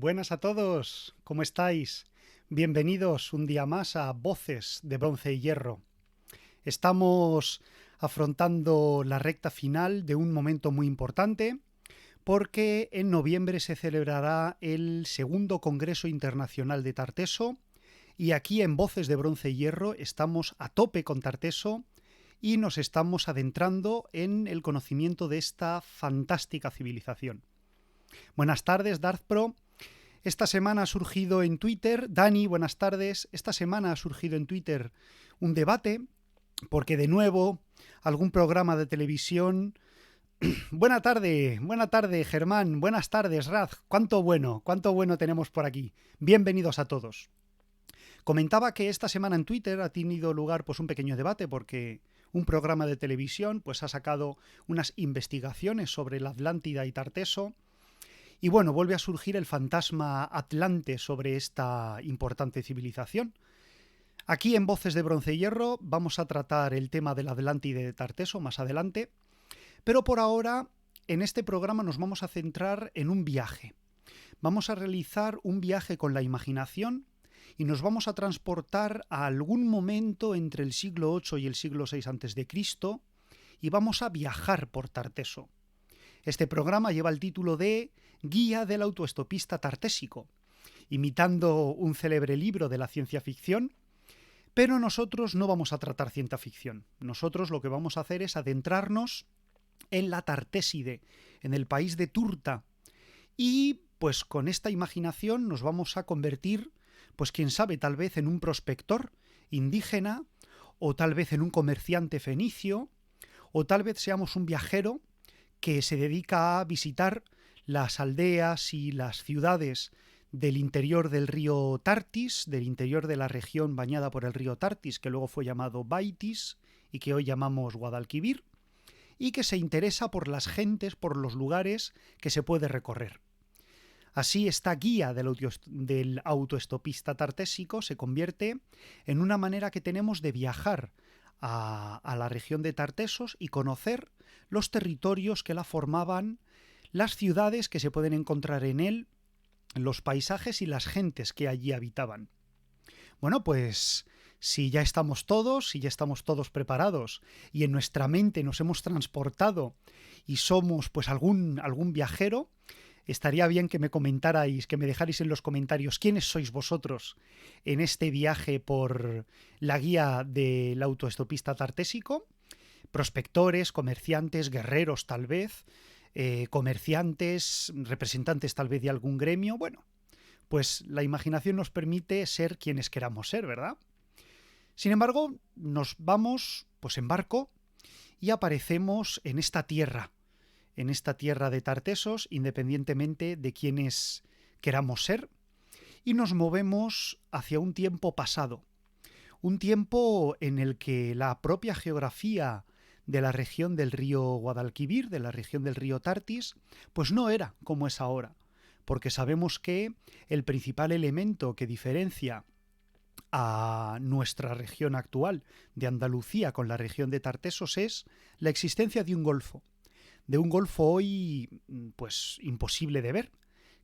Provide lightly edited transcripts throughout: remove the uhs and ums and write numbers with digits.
Buenas a todos, ¿cómo estáis? Bienvenidos un día más a Voces de Bronce y Hierro. Estamos afrontando la recta final de un momento muy importante porque en noviembre se celebrará el segundo Congreso Internacional de Tarteso y aquí en Voces de Bronce y Hierro estamos a tope con Tarteso y nos estamos adentrando en el conocimiento de esta fantástica civilización. Buenas tardes, Darth Pro. Esta semana ha surgido en Twitter, Dani, buenas tardes. Esta semana ha surgido en Twitter un debate porque de nuevo algún programa de televisión... buena tarde, Germán, buenas tardes, Raz. Cuánto bueno tenemos por aquí. Bienvenidos a todos. Comentaba que esta semana en Twitter ha tenido lugar pues un pequeño debate porque un programa de televisión pues ha sacado unas investigaciones sobre la Atlántida y Tarteso. Y bueno, vuelve a surgir el fantasma atlante sobre esta importante civilización. Aquí en Voces de Bronce y Hierro vamos a tratar el tema del Atlántida y de Tarteso más adelante, pero por ahora en este programa nos vamos a centrar en un viaje. Vamos a realizar un viaje con la imaginación y nos vamos a transportar a algún momento entre el siglo VIII y el siglo VI a.C. y vamos a viajar por Tarteso. Este programa lleva el título de Guía del autoestopista tartésico, imitando un célebre libro de la ciencia ficción, pero nosotros no vamos a tratar ciencia ficción. Nosotros lo que vamos a hacer es adentrarnos en la Tartéside, en el país de Turta, y pues con esta imaginación nos vamos a convertir, pues quién sabe, tal vez en un prospector indígena, o tal vez en un comerciante fenicio, o tal vez seamos un viajero que se dedica a visitar las aldeas y las ciudades del interior del río Tartis, del interior de la región bañada por el río Tartis, que luego fue llamado Baitis y que hoy llamamos Guadalquivir, y que se interesa por las gentes, por los lugares que se puede recorrer. Así, esta guía del autoestopista tartésico se convierte en una manera que tenemos de viajar a la región de Tartesos y conocer los territorios que la formaban, las ciudades que se pueden encontrar en él, los paisajes y las gentes que allí habitaban. Bueno, pues si ya estamos todos preparados y en nuestra mente nos hemos transportado y somos pues algún viajero, estaría bien que me comentarais, que me dejarais en los comentarios quiénes sois vosotros en este viaje por la guía del autoestopista tartésico. Prospectores, comerciantes, guerreros tal vez, comerciantes, representantes tal vez de algún gremio. Bueno, pues la imaginación nos permite ser quienes queramos ser, ¿verdad? Sin embargo, nos vamos pues en barco y aparecemos en esta tierra de Tartesos, independientemente de quienes queramos ser, y nos movemos hacia un tiempo pasado, un tiempo en el que la propia geografía de la región del río Guadalquivir, de la región del río Tartis, pues no era como es ahora, porque sabemos que el principal elemento que diferencia a nuestra región actual de Andalucía con la región de Tartesos es la existencia de un golfo hoy pues imposible de ver,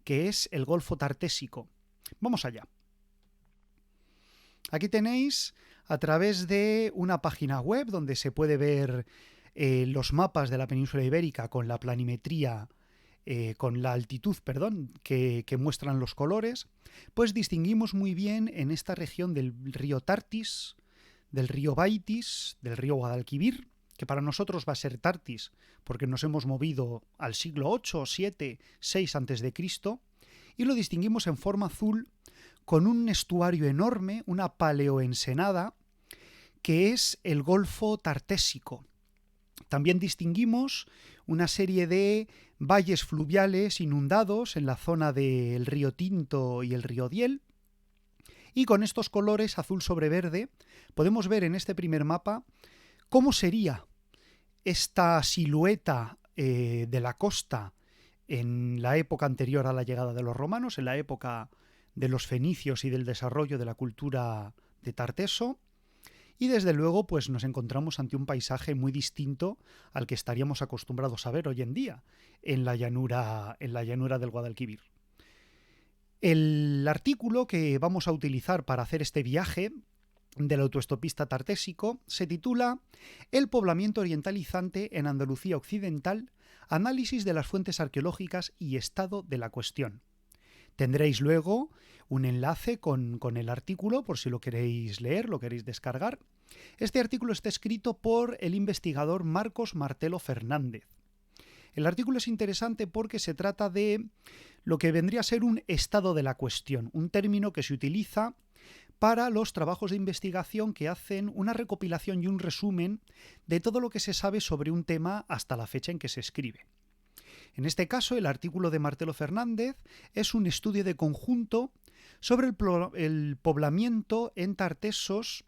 que es el Golfo Tartésico. Vamos allá. Aquí tenéis a través de una página web donde se puede ver los mapas de la península ibérica con la planimetría, con la altitud, que muestran los colores, pues distinguimos muy bien en esta región del río Tartis, del río Baitis, del río Guadalquivir, que para nosotros va a ser Tartis, porque nos hemos movido al siglo VIII, VII, VI a.C., y lo distinguimos en forma azul con un estuario enorme, una paleoensenada, que es el Golfo Tartésico. También distinguimos una serie de valles fluviales inundados en la zona del río Tinto y el río Diel, y con estos colores azul sobre verde podemos ver en este primer mapa cómo sería esta silueta de la costa en la época anterior a la llegada de los romanos, en la época de los fenicios y del desarrollo de la cultura de Tarteso, y desde luego pues nos encontramos ante un paisaje muy distinto al que estaríamos acostumbrados a ver hoy en día en la llanura del Guadalquivir. El artículo que vamos a utilizar para hacer este viaje del autoestopista tartésico se titula El poblamiento orientalizante en Andalucía Occidental, análisis de las fuentes arqueológicas y estado de la cuestión. Tendréis luego un enlace con el artículo por si lo queréis leer, lo queréis descargar. Este artículo está escrito por el investigador Marcos Martelo Fernández. El artículo es interesante porque se trata de lo que vendría a ser un estado de la cuestión, un término que se utiliza para los trabajos de investigación que hacen una recopilación y un resumen de todo lo que se sabe sobre un tema hasta la fecha en que se escribe. En este caso, el artículo de Martelo Fernández es un estudio de conjunto sobre el poblamiento en Tartesos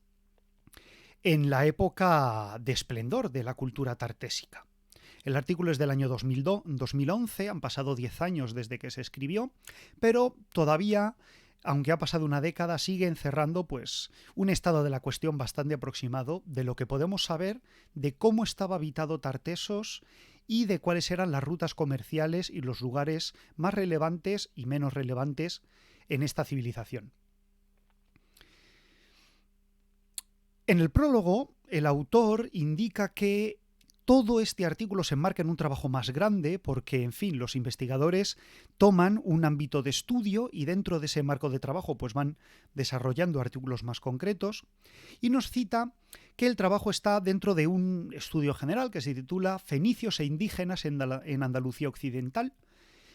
en la época de esplendor de la cultura tartésica. El artículo es del año 2011, han pasado 10 años desde que se escribió, pero todavía, aunque ha pasado una década, sigue encerrando pues un estado de la cuestión bastante aproximado de lo que podemos saber de cómo estaba habitado Tartesos y de cuáles eran las rutas comerciales y los lugares más relevantes y menos relevantes en esta civilización. En el prólogo, el autor indica que todo este artículo se enmarca en un trabajo más grande porque, en fin, los investigadores toman un ámbito de estudio y dentro de ese marco de trabajo pues van desarrollando artículos más concretos, y nos cita que el trabajo está dentro de un estudio general que se titula Fenicios e indígenas en Andalucía Occidental,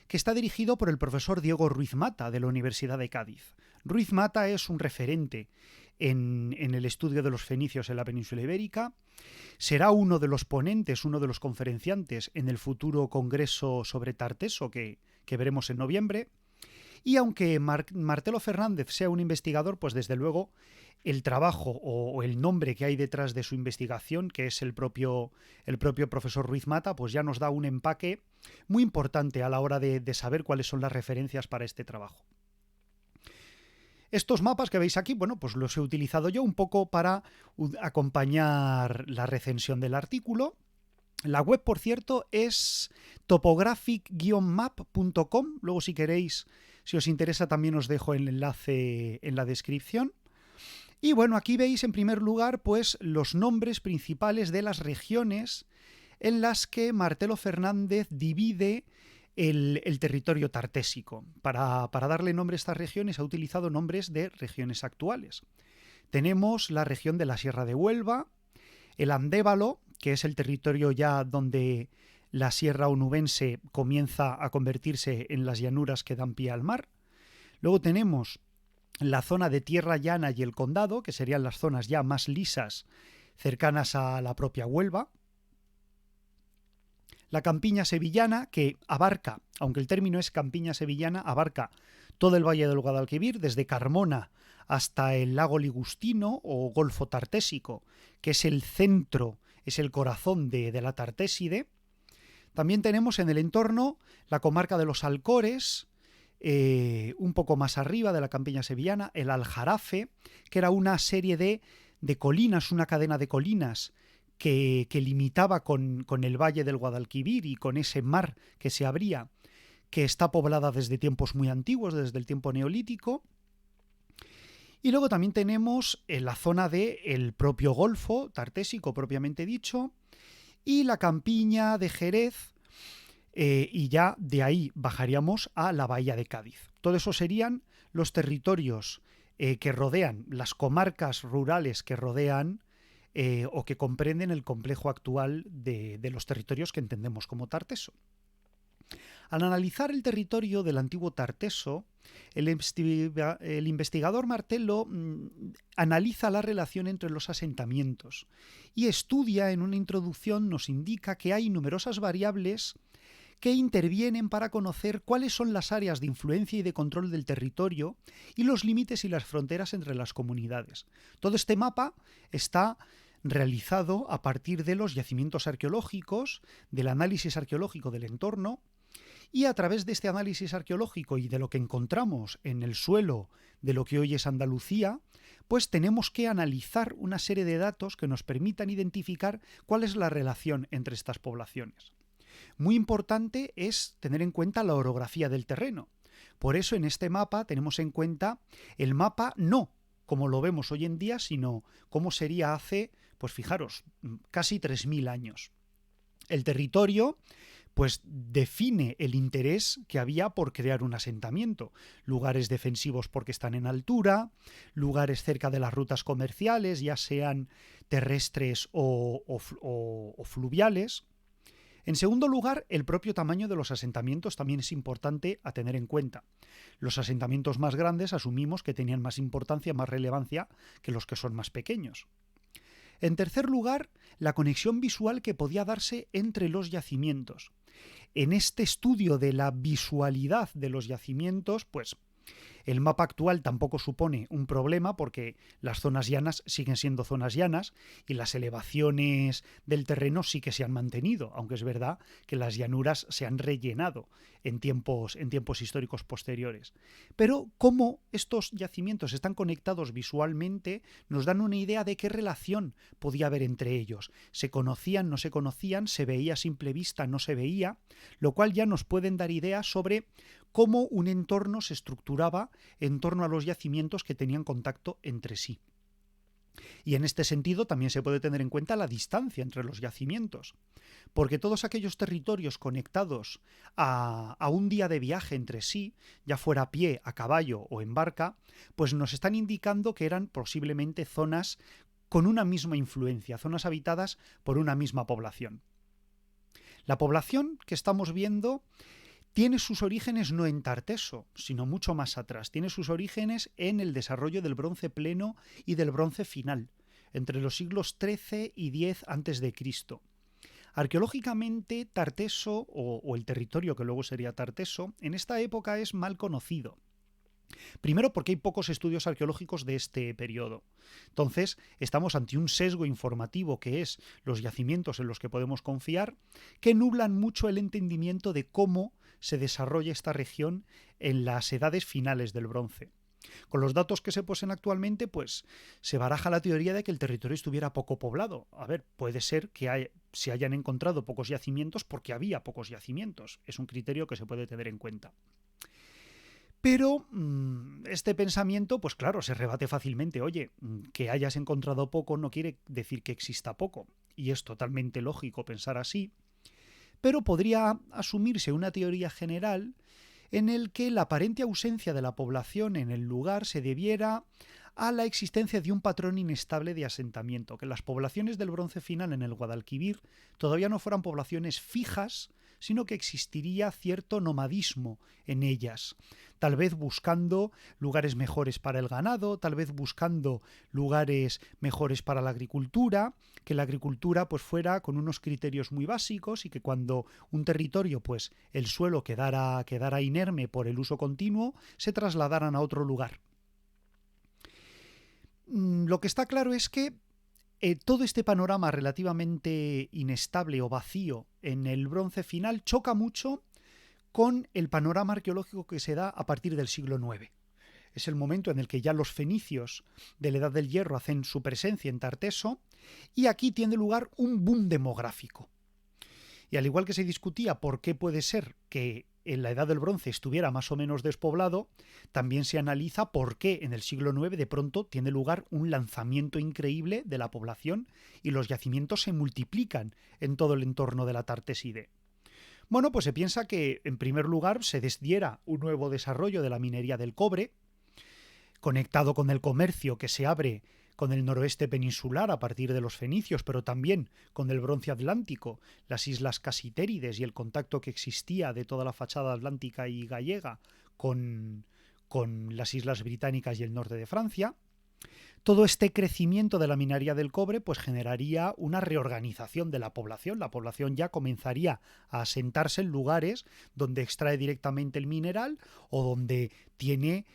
que está dirigido por el profesor Diego Ruiz Mata de la Universidad de Cádiz. Ruiz Mata es un referente en el estudio de los fenicios en la península ibérica. Será uno de los ponentes, uno de los conferenciantes en el futuro congreso sobre Tarteso que veremos en noviembre. Y aunque Martelo Fernández sea un investigador, pues desde luego el trabajo o el nombre que hay detrás de su investigación, que es el propio profesor Ruiz Mata, pues ya nos da un empaque muy importante a la hora de saber cuáles son las referencias para este trabajo. Estos mapas que veis aquí, bueno, pues los he utilizado yo un poco para acompañar la recensión del artículo. La web, por cierto, es topographic-map.com. Luego, si queréis, si os interesa, también os dejo el enlace en la descripción. Y bueno, aquí veis en primer lugar pues los nombres principales de las regiones en las que Martelo Fernández divide el territorio tartésico. Para darle nombre a estas regiones ha utilizado nombres de regiones actuales. Tenemos la región de la Sierra de Huelva, el Andévalo, que es el territorio ya donde la Sierra Onubense comienza a convertirse en las llanuras que dan pie al mar. Luego tenemos la zona de Tierra Llana y el Condado, que serían las zonas ya más lisas cercanas a la propia Huelva. La campiña sevillana, que abarca, aunque el término es campiña sevillana, abarca todo el valle del Guadalquivir, desde Carmona hasta el lago Ligustino o Golfo Tartésico, que es el centro, es el corazón de la Tartéside. También tenemos en el entorno la comarca de los Alcores, un poco más arriba de la campiña sevillana, el Aljarafe, que era una serie de colinas, una cadena de colinas que limitaba con el valle del Guadalquivir y con ese mar que se abría, que está poblada desde tiempos muy antiguos, desde el tiempo neolítico. Y luego también tenemos la zona del propio Golfo Tartésico propiamente dicho, y la campiña de Jerez, y ya de ahí bajaríamos a la bahía de Cádiz. Todo eso serían los territorios que rodean, las comarcas rurales que rodean o que comprenden el complejo actual de los territorios que entendemos como Tarteso. Al analizar el territorio del antiguo Tarteso, el investigador Martelo analiza la relación entre los asentamientos y estudia, en una introducción nos indica que hay numerosas variables que intervienen para conocer cuáles son las áreas de influencia y de control del territorio y los límites y las fronteras entre las comunidades. Todo este mapa está realizado a partir de los yacimientos arqueológicos, del análisis arqueológico del entorno, y a través de este análisis arqueológico y de lo que encontramos en el suelo de lo que hoy es Andalucía, pues tenemos que analizar una serie de datos que nos permitan identificar cuál es la relación entre estas poblaciones. Muy importante es tener en cuenta la orografía del terreno, Por eso en este mapa tenemos en cuenta el mapa no como lo vemos hoy en día, sino como sería hace, pues fijaros, casi 3000 años. El territorio pues define el interés que había por crear un asentamiento. Lugares defensivos porque están en altura, lugares cerca de las rutas comerciales, ya sean terrestres o fluviales. En segundo lugar, el propio tamaño de los asentamientos también es importante a tener en cuenta. Los asentamientos más grandes asumimos que tenían más importancia, más relevancia que los que son más pequeños. En tercer lugar, la conexión visual que podía darse entre los yacimientos. En este estudio de la visualidad de los yacimientos, pues el mapa actual tampoco supone un problema porque las zonas llanas siguen siendo zonas llanas y las elevaciones del terreno sí que se han mantenido, aunque es verdad que las llanuras se han rellenado en tiempos históricos posteriores. Pero cómo estos yacimientos están conectados visualmente nos dan una idea de qué relación podía haber entre ellos. ¿Se conocían, no se conocían? ¿Se veía a simple vista, no se veía? Lo cual ya nos pueden dar ideas sobre cómo un entorno se estructuraba en torno a los yacimientos que tenían contacto entre sí. Y en este sentido también se puede tener en cuenta la distancia entre los yacimientos, porque todos aquellos territorios conectados a un día de viaje entre sí, ya fuera a pie, a caballo o en barca, pues nos están indicando que eran posiblemente zonas con una misma influencia, zonas habitadas por una misma población. La población que estamos viendo tiene sus orígenes no en Tarteso, sino mucho más atrás. Tiene sus orígenes en el desarrollo del Bronce pleno y del Bronce final, entre los siglos XIII y X a.C. Arqueológicamente, Tarteso, o el territorio que luego sería Tarteso, en esta época es mal conocido. Primero porque hay pocos estudios arqueológicos de este periodo. Entonces, estamos ante un sesgo informativo que es los yacimientos en los que podemos confiar, que nublan mucho el entendimiento de cómo se desarrolla esta región en las edades finales del bronce. Con los datos que se poseen actualmente, pues se baraja la teoría de que el territorio estuviera poco poblado. A ver, puede ser que se hayan encontrado pocos yacimientos porque había pocos yacimientos. Es un criterio que se puede tener en cuenta. Pero este pensamiento, pues claro, se rebate fácilmente. Oye, que hayas encontrado poco no quiere decir que exista poco. Y es totalmente lógico pensar así. Pero podría asumirse una teoría general en el que la aparente ausencia de la población en el lugar se debiera a la existencia de un patrón inestable de asentamiento, que las poblaciones del Bronce final en el Guadalquivir todavía no fueran poblaciones fijas, sino que existiría cierto nomadismo en ellas, tal vez buscando lugares mejores para el ganado, tal vez buscando lugares mejores para la agricultura, que la agricultura pues fuera con unos criterios muy básicos y que cuando un territorio pues el suelo quedara inerme por el uso continuo, se trasladaran a otro lugar. Lo que está claro es que todo este panorama relativamente inestable o vacío en el Bronce final choca mucho con el panorama arqueológico que se da a partir del siglo IX. Es el momento en el que ya los fenicios de la Edad del Hierro hacen su presencia en Tarteso y aquí tiene lugar un boom demográfico. Y al igual que se discutía por qué puede ser que en la Edad del Bronce estuviera más o menos despoblado, también se analiza por qué en el siglo IX de pronto tiene lugar un lanzamiento increíble de la población y los yacimientos se multiplican en todo el entorno de la Tarteside. Bueno, pues se piensa que en primer lugar se desdiera un nuevo desarrollo de la minería del cobre, conectado con el comercio que se abre con el noroeste peninsular a partir de los fenicios, pero también con el bronce atlántico, las islas Casitérides y el contacto que existía de toda la fachada atlántica y gallega con las islas británicas y el norte de Francia. Todo este crecimiento de la minería del cobre pues generaría una reorganización de la población. La población ya comenzaría a asentarse en lugares donde extrae directamente el mineral o donde tiene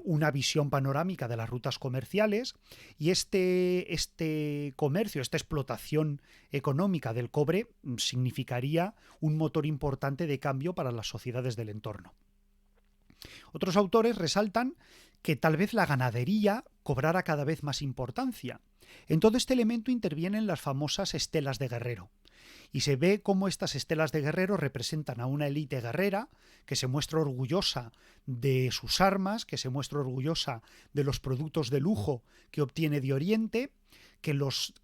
una visión panorámica de las rutas comerciales y este comercio, esta explotación económica del cobre significaría un motor importante de cambio para las sociedades del entorno. Otros autores resaltan que tal vez la ganadería cobrara cada vez más importancia. En todo este elemento intervienen las famosas estelas de Guerrero. Y se ve cómo estas estelas de guerreros representan a una élite guerrera que se muestra orgullosa de sus armas, que se muestra orgullosa de los productos de lujo que obtiene de Oriente, que los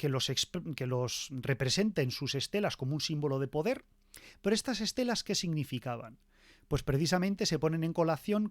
representa en sus estelas como un símbolo de poder. Pero estas estelas, ¿qué significaban? Pues precisamente se ponen en colación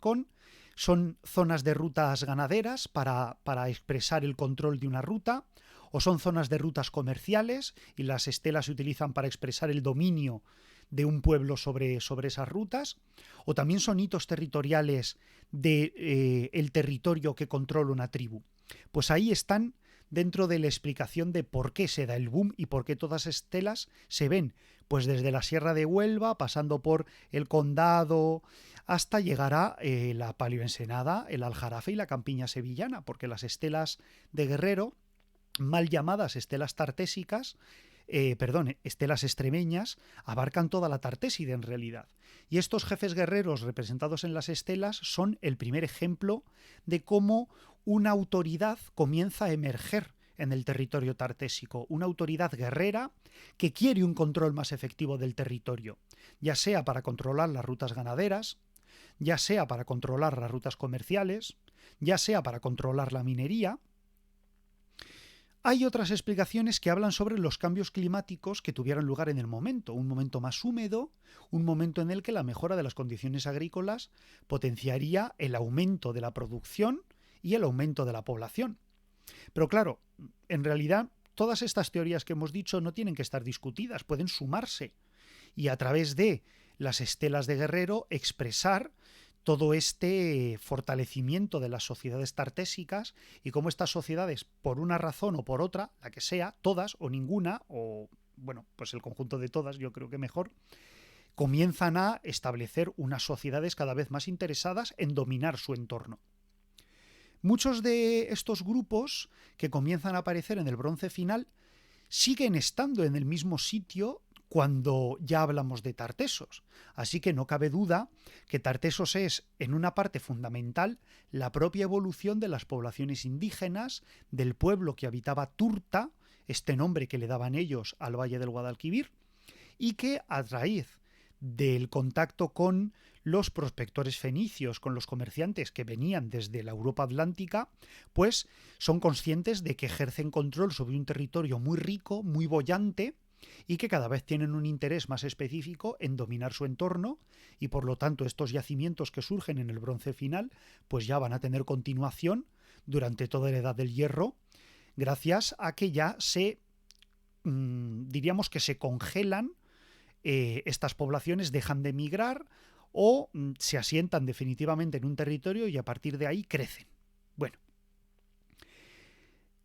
son zonas de rutas ganaderas para expresar el control de una ruta, o son zonas de rutas comerciales y las estelas se utilizan para expresar el dominio de un pueblo sobre esas rutas, o también son hitos territoriales del territorio que controla una tribu. Pues ahí están dentro de la explicación de por qué se da el boom y por qué todas las estelas se ven, pues desde la Sierra de Huelva, pasando por el Condado, hasta llegar a la Paleoensenada, el Aljarafe y la Campiña sevillana, porque las estelas de Guerrero, mal llamadas estelas tartésicas, estelas extremeñas, abarcan toda la Tartéside en realidad. Y estos jefes guerreros representados en las estelas son el primer ejemplo de cómo una autoridad comienza a emerger en el territorio tartésico, una autoridad guerrera que quiere un control más efectivo del territorio, ya sea para controlar las rutas ganaderas, ya sea para controlar las rutas comerciales, ya sea para controlar la minería. Hay otras explicaciones que hablan sobre los cambios climáticos que tuvieron lugar en el momento, un momento más húmedo, un momento en el que la mejora de las condiciones agrícolas potenciaría el aumento de la producción y el aumento de la población. Pero claro, en realidad todas estas teorías que hemos dicho no tienen que estar discutidas, pueden sumarse y a través de las estelas de Guerrero expresar todo este fortalecimiento de las sociedades tartésicas y cómo estas sociedades, por una razón o por otra, la que sea, todas o ninguna, o bueno, pues el conjunto de todas, yo creo que mejor, comienzan a establecer unas sociedades cada vez más interesadas en dominar su entorno. Muchos de estos grupos que comienzan a aparecer en el Bronce final siguen estando en el mismo sitio cuando ya hablamos de Tartesos. Así que no cabe duda que Tartesos es, en una parte fundamental, la propia evolución de las poblaciones indígenas, del pueblo que habitaba Turta, este nombre que le daban ellos al Valle del Guadalquivir, y que a raíz del contacto con los prospectores fenicios, con los comerciantes que venían desde la Europa Atlántica, pues son conscientes de que ejercen control sobre un territorio muy rico, muy boyante, y que cada vez tienen un interés más específico en dominar su entorno, y por lo tanto estos yacimientos que surgen en el Bronce final pues ya van a tener continuación durante toda la Edad del Hierro, gracias a que ya diríamos que se congelan estas poblaciones, dejan de migrar o se asientan definitivamente en un territorio y a partir de ahí crecen. Bueno,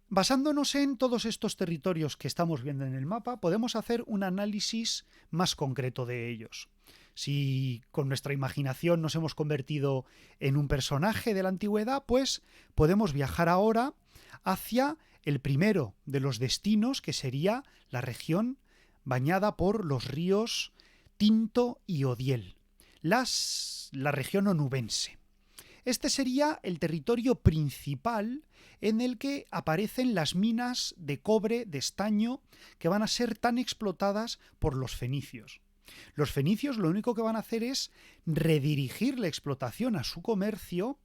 basándonos en todos estos territorios que estamos viendo en el mapa, podemos hacer un análisis más concreto de ellos. Si con nuestra imaginación nos hemos convertido en un personaje de la antigüedad, pues podemos viajar ahora hacia el primero de los destinos, que sería la región bañada por los ríos Tinto y Odiel, la región onubense. Este sería el territorio principal en el que aparecen las minas de cobre, de estaño, que van a ser tan explotadas por los fenicios. Los fenicios lo único que van a hacer es redirigir la explotación a su comercio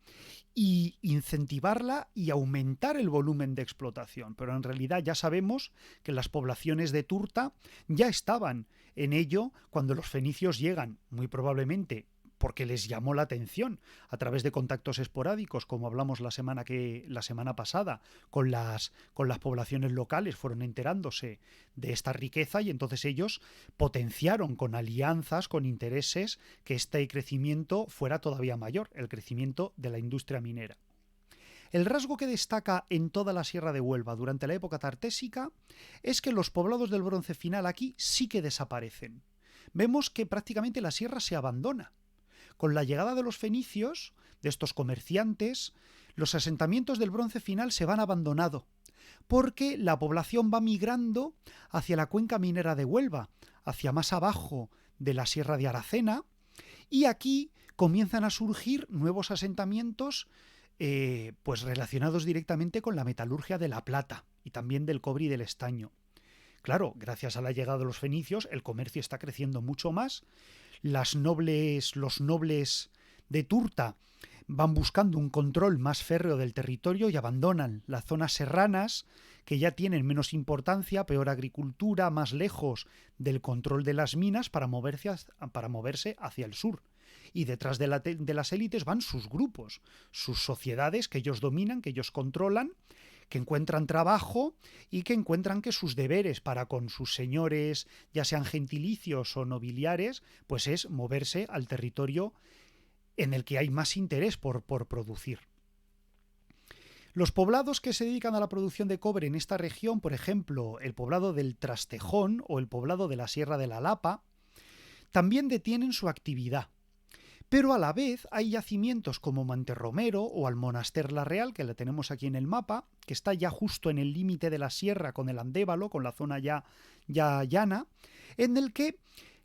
y incentivarla y aumentar el volumen de explotación. Pero en realidad ya sabemos que las poblaciones de Turta ya estaban en ello cuando los fenicios llegan, muy probablemente porque les llamó la atención a través de contactos esporádicos, como hablamos la semana pasada, con las poblaciones locales, fueron enterándose de esta riqueza y entonces ellos potenciaron con alianzas, con intereses, que este crecimiento fuera todavía mayor, el crecimiento de la industria minera. El rasgo que destaca en toda la Sierra de Huelva durante la época tartésica es que los poblados del Bronce final aquí sí que desaparecen. Vemos que prácticamente la sierra se abandona. Con la llegada de los fenicios, de estos comerciantes, los asentamientos del Bronce final se van abandonando, porque la población va migrando hacia la cuenca minera de Huelva, hacia más abajo de la Sierra de Aracena, y aquí comienzan a surgir nuevos asentamientos pues relacionados directamente con la metalurgia de la plata y también del cobre y del estaño. Claro, gracias a la llegada de los fenicios, el comercio está creciendo mucho más. Los nobles de Turta van buscando un control más férreo del territorio y abandonan las zonas serranas, que ya tienen menos importancia, peor agricultura, más lejos del control de las minas, para moverse hacia el sur. Y detrás de las élites van sus grupos, sus sociedades que ellos dominan, que ellos controlan, que encuentran trabajo y que encuentran que sus deberes para con sus señores, ya sean gentilicios o nobiliares, pues es moverse al territorio en el que hay más interés por producir. Los poblados que se dedican a la producción de cobre en esta región, por ejemplo, el poblado del Trastejón o el poblado de la Sierra de la Lapa, también detienen su actividad. Pero a la vez hay yacimientos como Monterromero o Almonaster la Real, que la tenemos aquí en el mapa, que está ya justo en el límite de la sierra con el Andévalo, con la zona ya llana, en el que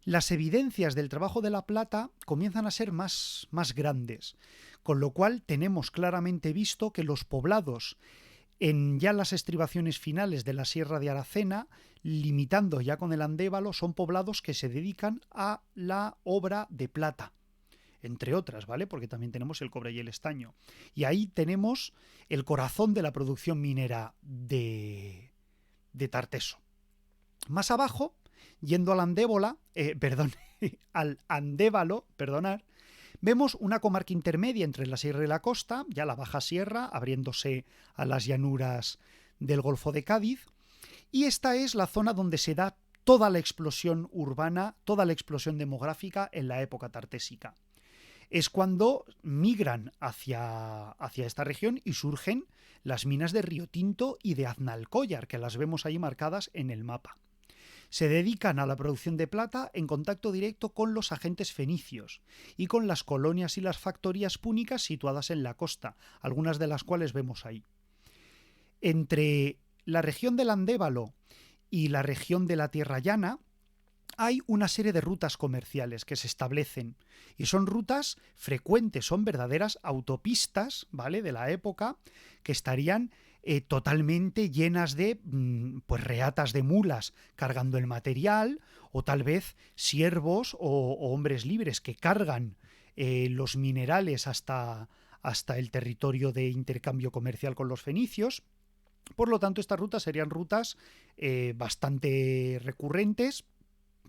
las evidencias del trabajo de la plata comienzan a ser más grandes, con lo cual tenemos claramente visto que los poblados en ya las estribaciones finales de la Sierra de Aracena, limitando ya con el Andévalo, son poblados que se dedican a la obra de plata, entre otras, ¿vale? Porque también tenemos el cobre y el estaño. Y ahí tenemos el corazón de la producción minera de Tarteso. Más abajo, yendo al al Andévalo, vemos una comarca intermedia entre la sierra y la costa, ya la baja sierra, abriéndose a las llanuras del Golfo de Cádiz, y esta es la zona donde se da toda la explosión urbana, toda la explosión demográfica en la época tartésica. Es cuando migran hacia esta región y surgen las minas de Río Tinto y de Aznalcóllar, que las vemos ahí marcadas en el mapa. Se dedican a la producción de plata en contacto directo con los agentes fenicios y con las colonias y las factorías púnicas situadas en la costa, algunas de las cuales vemos ahí. Entre la región del Andévalo y la región de la Tierra Llana hay una serie de rutas comerciales que se establecen y son rutas frecuentes, son verdaderas autopistas, ¿vale?, de la época, que estarían totalmente llenas de pues reatas de mulas cargando el material, o tal vez siervos o hombres libres que cargan los minerales hasta el territorio de intercambio comercial con los fenicios. Por lo tanto, estas rutas serían rutas bastante recurrentes,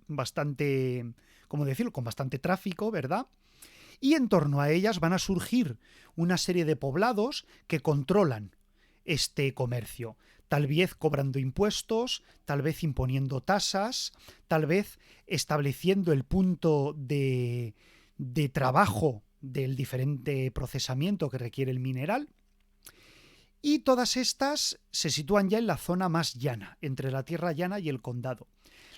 bastante, ¿cómo decirlo?, con bastante tráfico, ¿verdad? Y en torno a ellas van a surgir una serie de poblados que controlan este comercio, tal vez cobrando impuestos, tal vez imponiendo tasas, tal vez estableciendo el punto de trabajo del diferente procesamiento que requiere el mineral. Y todas estas se sitúan ya en la zona más llana, entre la Tierra Llana y el condado.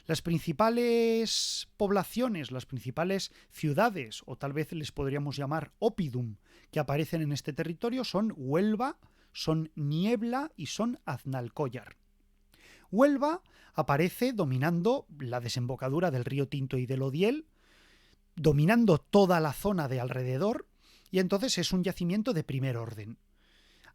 Las principales poblaciones, las principales ciudades, o tal vez les podríamos llamar oppidum, que aparecen en este territorio son Huelva, son Niebla y son Aznalcóllar. Huelva aparece dominando la desembocadura del río Tinto y del Odiel, dominando toda la zona de alrededor, y entonces es un yacimiento de primer orden.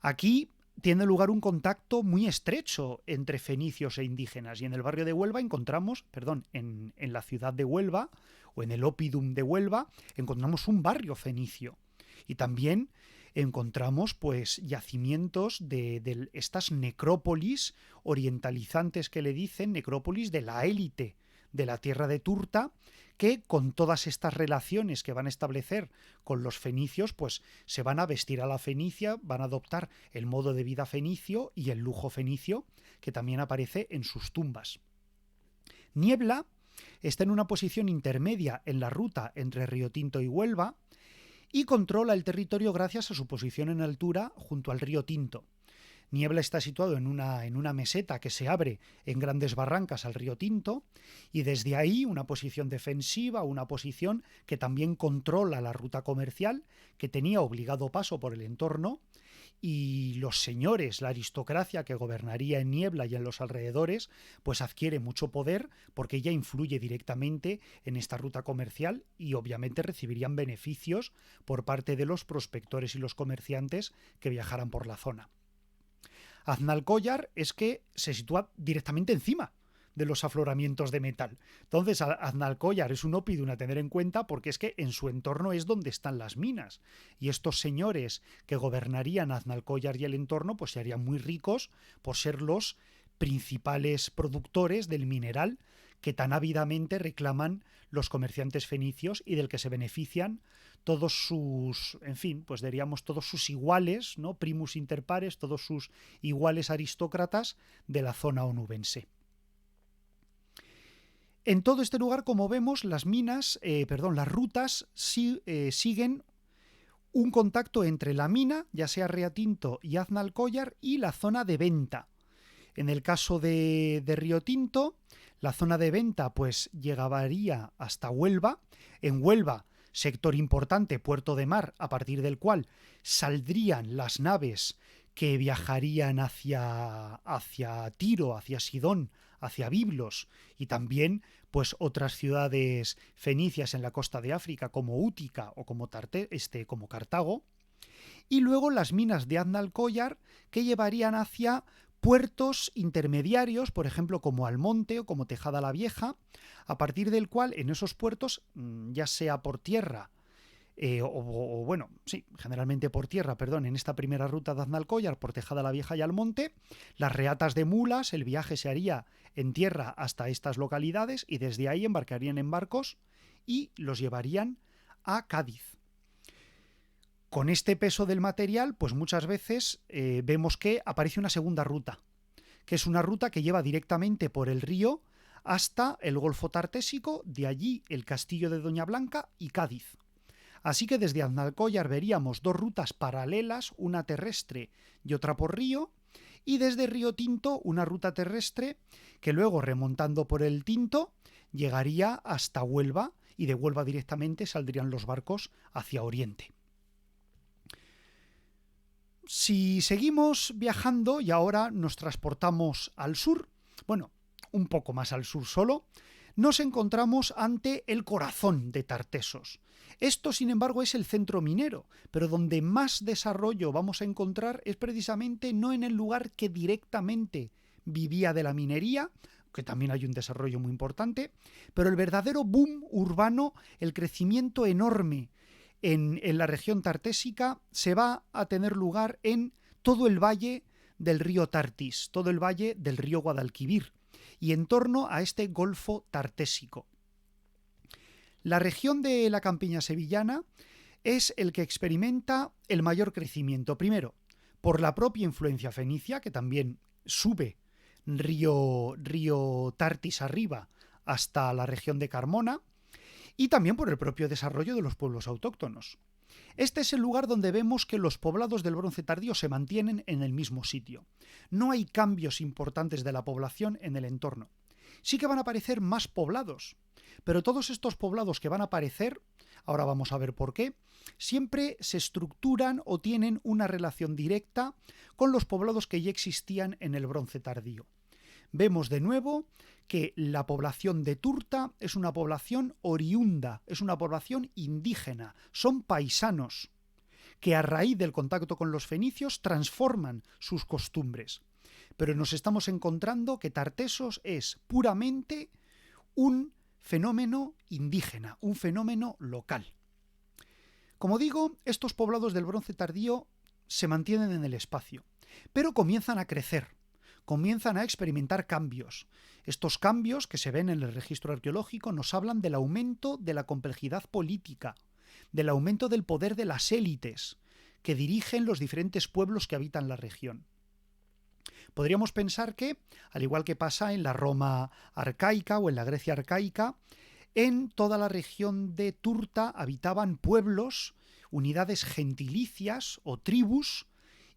Aquí tiene lugar un contacto muy estrecho entre fenicios e indígenas, y en el barrio de Huelva encontramos, en la ciudad de Huelva, o en el oppidum de Huelva, encontramos un barrio fenicio. Y también encontramos pues yacimientos de estas necrópolis orientalizantes que le dicen, necrópolis de la élite de la tierra de Turta, que con todas estas relaciones que van a establecer con los fenicios, pues se van a vestir a la fenicia, van a adoptar el modo de vida fenicio y el lujo fenicio, que también aparece en sus tumbas. Niebla está en una posición intermedia en la ruta entre Río Tinto y Huelva y controla el territorio gracias a su posición en altura junto al río Tinto. Niebla está situado en una meseta que se abre en grandes barrancas al río Tinto, y desde ahí una posición defensiva, una posición que también controla la ruta comercial, que tenía obligado paso por el entorno, y los señores, la aristocracia que gobernaría en Niebla y en los alrededores, pues adquiere mucho poder porque ella influye directamente en esta ruta comercial, y obviamente recibirían beneficios por parte de los prospectores y los comerciantes que viajaran por la zona. Aznalcóllar es que se sitúa directamente encima de los afloramientos de metal. Entonces, Aznalcóllar es un ópidum a tener en cuenta porque es que en su entorno es donde están las minas. Y estos señores que gobernarían Aznalcóllar y el entorno, pues se harían muy ricos por ser los principales productores del mineral que tan ávidamente reclaman los comerciantes fenicios y del que se benefician todos sus, en fin, pues diríamos todos sus iguales, ¿no? Primus inter pares, todos sus iguales aristócratas de la zona onubense. En todo este lugar, como vemos, las rutas siguen un contacto entre la mina, ya sea Riotinto y Aznalcóllar, y la zona de venta. En el caso de Riotinto, la zona de venta pues llegaría hasta Huelva. En Huelva, sector importante, puerto de mar, a partir del cual saldrían las naves que viajarían hacia Tiro, hacia Sidón, hacia Biblos, y también pues otras ciudades fenicias en la costa de África como Útica o como Cartago, y luego las minas de Aznalcóllar que llevarían hacia puertos intermediarios, por ejemplo como Almonte o como Tejada la Vieja, a partir del cual en esos puertos, ya sea por tierra, generalmente por tierra, en esta primera ruta de Aznalcóllar, por Tejada la Vieja y Almonte, las reatas de mulas, el viaje se haría en tierra hasta estas localidades y desde ahí embarcarían en barcos y los llevarían a Cádiz. Con este peso del material, pues muchas veces vemos que aparece una segunda ruta, que es una ruta que lleva directamente por el río hasta el Golfo Tartésico, de allí el castillo de Doña Blanca y Cádiz. Así que desde Aznalcóllar veríamos dos rutas paralelas, una terrestre y otra por río, y desde Riotinto una ruta terrestre que luego, remontando por el Tinto, llegaría hasta Huelva, y de Huelva directamente saldrían los barcos hacia Oriente. Si seguimos viajando y ahora nos transportamos al sur, un poco más al sur solo, nos encontramos ante el corazón de Tartesos. Esto, sin embargo, es el centro minero, pero donde más desarrollo vamos a encontrar es precisamente no en el lugar que directamente vivía de la minería, que también hay un desarrollo muy importante, pero el verdadero boom urbano, el crecimiento enorme en la región tartésica se va a tener lugar en todo el valle del río Tartis, todo el valle del río Guadalquivir, y en torno a este golfo tartésico. La región de la campiña sevillana es el que experimenta el mayor crecimiento, primero por la propia influencia fenicia, que también sube río Tartis arriba hasta la región de Carmona, y también por el propio desarrollo de los pueblos autóctonos. Este es el lugar donde vemos que los poblados del Bronce Tardío se mantienen en el mismo sitio. No hay cambios importantes de la población en el entorno. Sí que van a aparecer más poblados, pero todos estos poblados que van a aparecer, ahora vamos a ver por qué, siempre se estructuran o tienen una relación directa con los poblados que ya existían en el Bronce Tardío. Vemos de nuevo que la población de Turta es una población oriunda, es una población indígena, son paisanos que a raíz del contacto con los fenicios transforman sus costumbres. Pero nos estamos encontrando que Tartesos es puramente un fenómeno indígena, un fenómeno local. Como digo, estos poblados del Bronce Tardío se mantienen en el espacio, pero comienzan a crecer, comienzan a experimentar cambios. Estos cambios que se ven en el registro arqueológico nos hablan del aumento de la complejidad política, del aumento del poder de las élites que dirigen los diferentes pueblos que habitan la región. Podríamos pensar que, al igual que pasa en la Roma arcaica o en la Grecia arcaica, en toda la región de Turta habitaban pueblos, unidades gentilicias o tribus,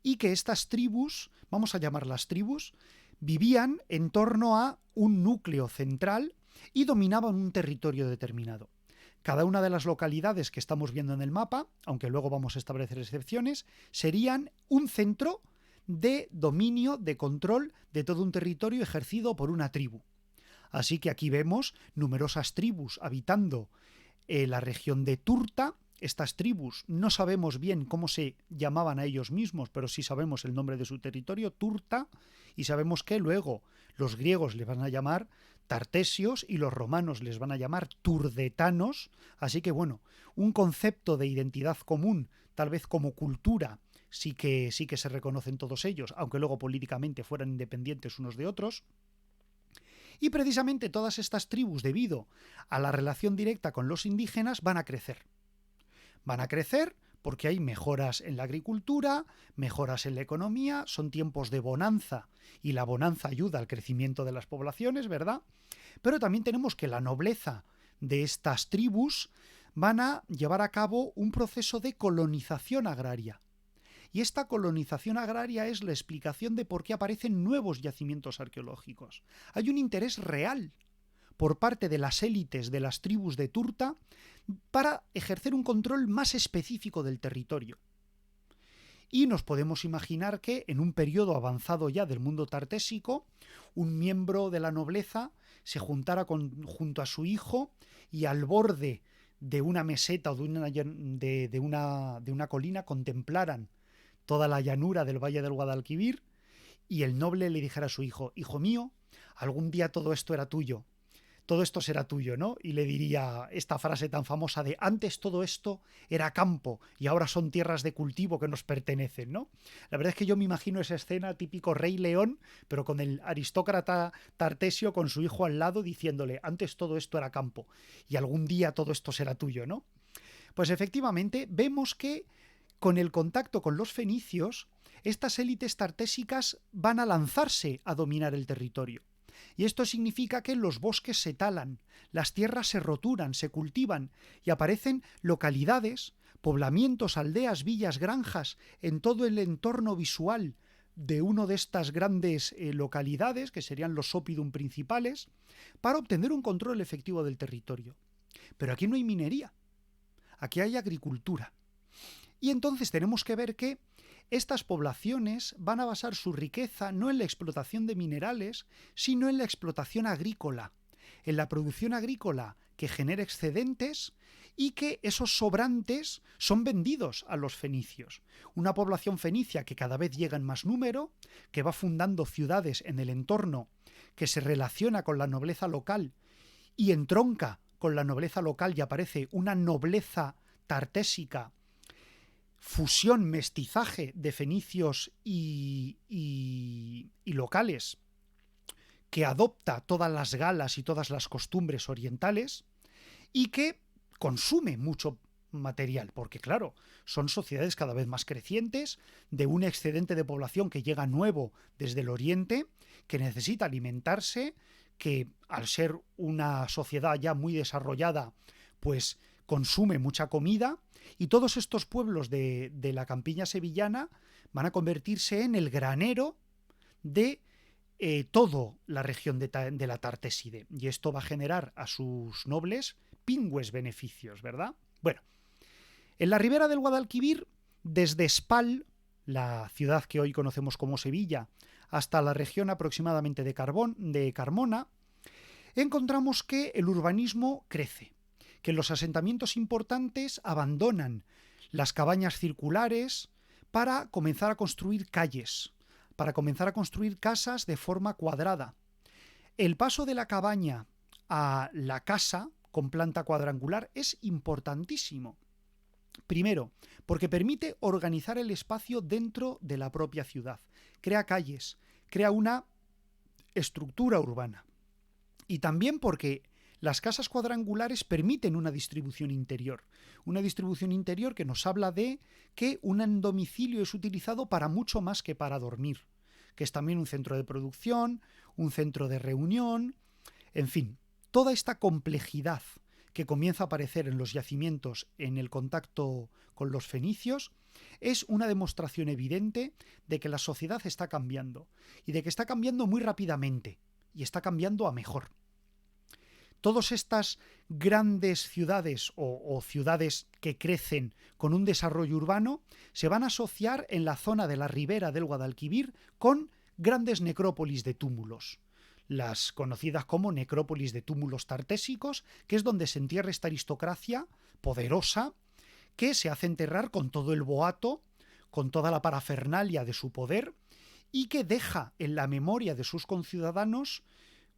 y que estas tribus, vamos a llamarlas tribus, vivían en torno a un núcleo central y dominaban un territorio determinado. Cada una de las localidades que estamos viendo en el mapa, aunque luego vamos a establecer excepciones, serían un centro de dominio, de control de todo un territorio ejercido por una tribu. Así que aquí vemos numerosas tribus habitando la región de Turta, estas tribus, no sabemos bien cómo se llamaban a ellos mismos, pero sí sabemos el nombre de su territorio, Turta, y sabemos que luego los griegos les van a llamar tartesios y los romanos les van a llamar turdetanos, así que bueno, un concepto de identidad común, tal vez como cultura, sí que se reconocen todos ellos, aunque luego políticamente fueran independientes unos de otros. Y precisamente todas estas tribus, debido a la relación directa con los indígenas, van a crecer. Van a crecer porque hay mejoras en la agricultura, mejoras en la economía, son tiempos de bonanza y la bonanza ayuda al crecimiento de las poblaciones, ¿verdad? Pero también tenemos que la nobleza de estas tribus van a llevar a cabo un proceso de colonización agraria. Y esta colonización agraria es la explicación de por qué aparecen nuevos yacimientos arqueológicos. Hay un interés real por parte de las élites de las tribus de Turta para ejercer un control más específico del territorio. Y nos podemos imaginar que en un periodo avanzado ya del mundo tartésico, un miembro de la nobleza se juntara junto a su hijo y al borde de una meseta o de una colina contemplaran toda la llanura del Valle del Guadalquivir y el noble le dijera a su hijo: hijo mío, algún día todo esto era tuyo, todo esto será tuyo, ¿no? Y le diría esta frase tan famosa de: antes todo esto era campo y ahora son tierras de cultivo que nos pertenecen, ¿no? La verdad es que yo me imagino esa escena típico Rey León, pero con el aristócrata Tartesio con su hijo al lado diciéndole: antes todo esto era campo y algún día todo esto será tuyo, ¿no? Pues efectivamente vemos que con el contacto con los fenicios, estas élites tartésicas van a lanzarse a dominar el territorio. Y esto significa que los bosques se talan, las tierras se roturan, se cultivan y aparecen localidades, poblamientos, aldeas, villas, granjas en todo el entorno visual de una de estas grandes localidades, que serían los oppidum principales, para obtener un control efectivo del territorio. Pero aquí no hay minería, aquí hay agricultura. Y entonces tenemos que ver que estas poblaciones van a basar su riqueza no en la explotación de minerales, sino en la explotación agrícola, en la producción agrícola que genera excedentes y que esos sobrantes son vendidos a los fenicios. Una población fenicia que cada vez llega en más número, que va fundando ciudades en el entorno, que se relaciona con la nobleza local y entronca con la nobleza local y aparece una nobleza tartésica, fusión, mestizaje de fenicios y locales, que adopta todas las galas y todas las costumbres orientales y que consume mucho material, porque claro, son sociedades cada vez más crecientes, de un excedente de población que llega nuevo desde el oriente, que necesita alimentarse, que al ser una sociedad ya muy desarrollada, pues consume mucha comida, y todos estos pueblos de la campiña sevillana van a convertirse en el granero de toda la región de la Tartéside. Y esto va a generar a sus nobles pingües beneficios, ¿verdad? Bueno, en la ribera del Guadalquivir, desde Spal, la ciudad que hoy conocemos como Sevilla, hasta la región aproximadamente de Carmona, encontramos que el urbanismo crece, que los asentamientos importantes abandonan las cabañas circulares para comenzar a construir calles, para comenzar a construir casas de forma cuadrada. El paso de la cabaña a la casa con planta cuadrangular es importantísimo. Primero, porque permite organizar el espacio dentro de la propia ciudad, crea calles, crea una estructura urbana. Y también porque las casas cuadrangulares permiten una distribución interior que nos habla de que un domicilio es utilizado para mucho más que para dormir, que es también un centro de producción, un centro de reunión, en fin, toda esta complejidad que comienza a aparecer en los yacimientos en el contacto con los fenicios es una demostración evidente de que la sociedad está cambiando y de que está cambiando muy rápidamente y está cambiando a mejor. Todas estas grandes ciudades o ciudades que crecen con un desarrollo urbano se van a asociar en la zona de la ribera del Guadalquivir con grandes necrópolis de túmulos, las conocidas como necrópolis de túmulos tartésicos, que es donde se entierra esta aristocracia poderosa que se hace enterrar con todo el boato, con toda la parafernalia de su poder, y que deja en la memoria de sus conciudadanos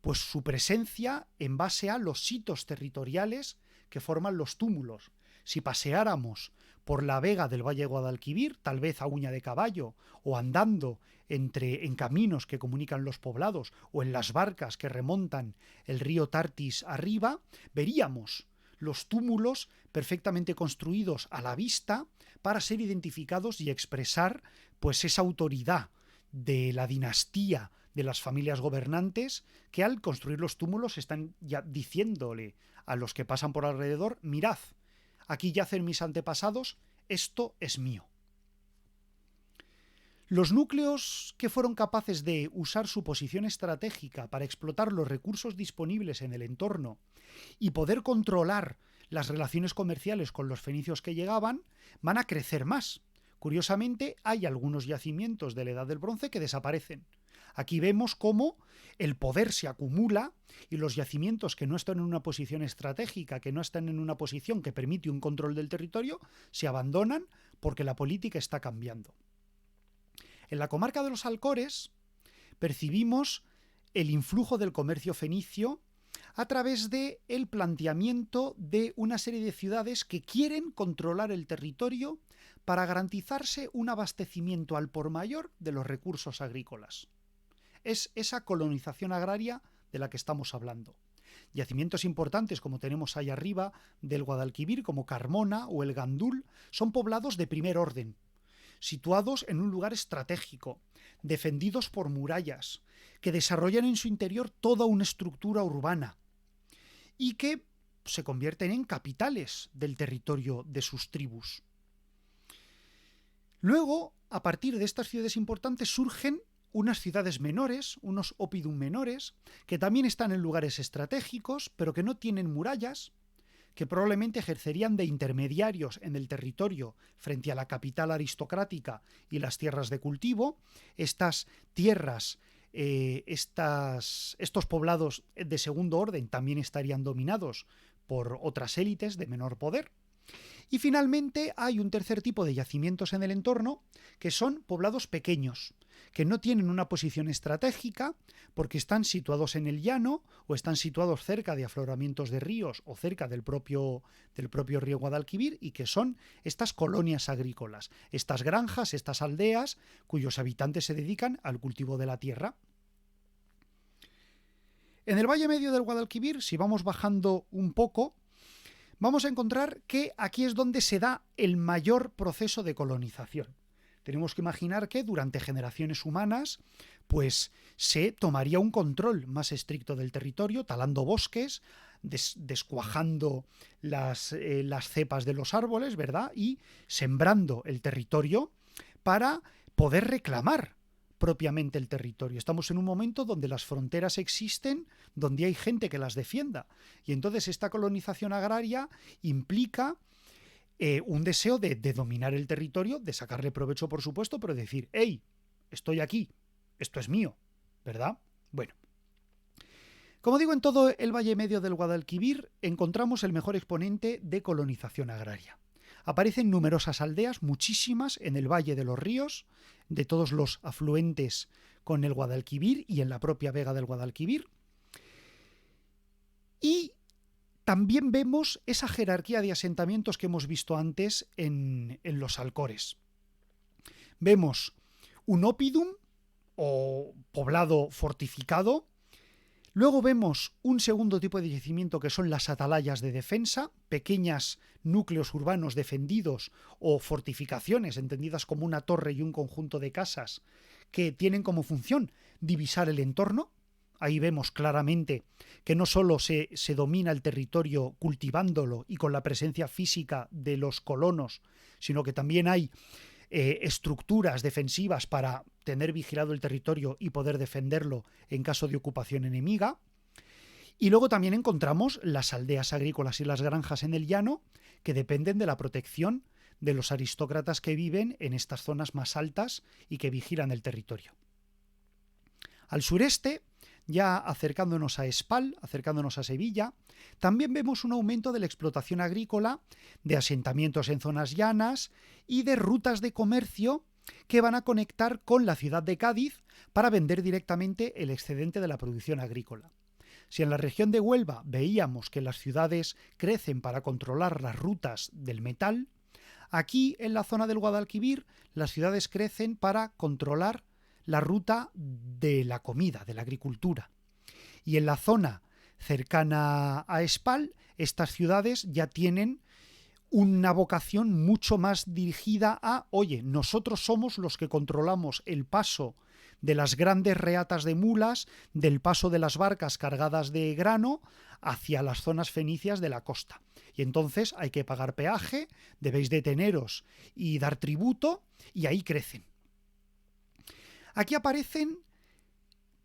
pues su presencia en base a los hitos territoriales que forman los túmulos. Si paseáramos por la vega del Valle de Guadalquivir, tal vez a uña de caballo, o andando en caminos que comunican los poblados, o en las barcas que remontan el río Tartis arriba, veríamos los túmulos perfectamente construidos a la vista para ser identificados y expresar pues esa autoridad de la dinastía de las familias gobernantes, que al construir los túmulos están ya diciéndole a los que pasan por alrededor: mirad, aquí yacen mis antepasados, esto es mío. Los núcleos que fueron capaces de usar su posición estratégica para explotar los recursos disponibles en el entorno y poder controlar las relaciones comerciales con los fenicios que llegaban, van a crecer más. Curiosamente, hay algunos yacimientos de la Edad del Bronce que desaparecen. Aquí vemos cómo el poder se acumula y los yacimientos que no están en una posición estratégica, que no están en una posición que permite un control del territorio, se abandonan porque la política está cambiando. En la comarca de los Alcores percibimos el influjo del comercio fenicio a través del planteamiento de una serie de ciudades que quieren controlar el territorio para garantizarse un abastecimiento al por mayor de los recursos agrícolas. Es esa colonización agraria de la que estamos hablando. Yacimientos importantes como tenemos ahí arriba del Guadalquivir, como Carmona o el Gandul, son poblados de primer orden, situados en un lugar estratégico, defendidos por murallas, que desarrollan en su interior toda una estructura urbana y que se convierten en capitales del territorio de sus tribus. Luego, a partir de estas ciudades importantes, surgen unas ciudades menores, unos oppidum menores, que también están en lugares estratégicos, pero que no tienen murallas, que probablemente ejercerían de intermediarios en el territorio frente a la capital aristocrática y las tierras de cultivo. Estas tierras, estos poblados de segundo orden también estarían dominados por otras élites de menor poder. Y finalmente hay un tercer tipo de yacimientos en el entorno, que son poblados pequeños, que no tienen una posición estratégica porque están situados en el llano o están situados cerca de afloramientos de ríos o cerca del propio río Guadalquivir, y que son estas colonias agrícolas, estas granjas, estas aldeas cuyos habitantes se dedican al cultivo de la tierra. En el valle medio del Guadalquivir, si vamos bajando un poco, vamos a encontrar que aquí es donde se da el mayor proceso de colonización. Tenemos que imaginar que durante generaciones humanas pues se tomaría un control más estricto del territorio, talando bosques, descuajando las cepas de los árboles, ¿verdad? Y sembrando el territorio para poder reclamar propiamente el territorio. Estamos en un momento donde las fronteras existen, donde hay gente que las defienda. Y entonces esta colonización agraria implica un deseo de dominar el territorio, de sacarle provecho, por supuesto, pero decir: ¡hey! Estoy aquí, esto es mío, ¿verdad? Bueno, como digo, en todo el valle medio del Guadalquivir encontramos el mejor exponente de colonización agraria. Aparecen numerosas aldeas, muchísimas, en el valle de los ríos, de todos los afluentes con el Guadalquivir y en la propia vega del Guadalquivir. Y también vemos esa jerarquía de asentamientos que hemos visto antes en los Alcores. Vemos un oppidum o poblado fortificado. Luego vemos un segundo tipo de yacimiento que son las atalayas de defensa, pequeños núcleos urbanos defendidos o fortificaciones entendidas como una torre y un conjunto de casas que tienen como función divisar el entorno. Ahí vemos claramente que no solo se domina el territorio cultivándolo y con la presencia física de los colonos, sino que también hay estructuras defensivas para tener vigilado el territorio y poder defenderlo en caso de ocupación enemiga. Y luego también encontramos las aldeas agrícolas y las granjas en el llano, que dependen de la protección de los aristócratas que viven en estas zonas más altas y que vigilan el territorio. Al sureste, ya acercándonos a Espal, acercándonos a Sevilla, también vemos un aumento de la explotación agrícola, de asentamientos en zonas llanas y de rutas de comercio que van a conectar con la ciudad de Cádiz para vender directamente el excedente de la producción agrícola. Si en la región de Huelva veíamos que las ciudades crecen para controlar las rutas del metal, aquí en la zona del Guadalquivir las ciudades crecen para controlar la ruta de la comida, de la agricultura. Y en la zona cercana a Espal, estas ciudades ya tienen una vocación mucho más dirigida a, oye, nosotros somos los que controlamos el paso de las grandes reatas de mulas, del paso de las barcas cargadas de grano hacia las zonas fenicias de la costa. Y entonces hay que pagar peaje, debéis deteneros y dar tributo, y ahí crecen. Aquí aparecen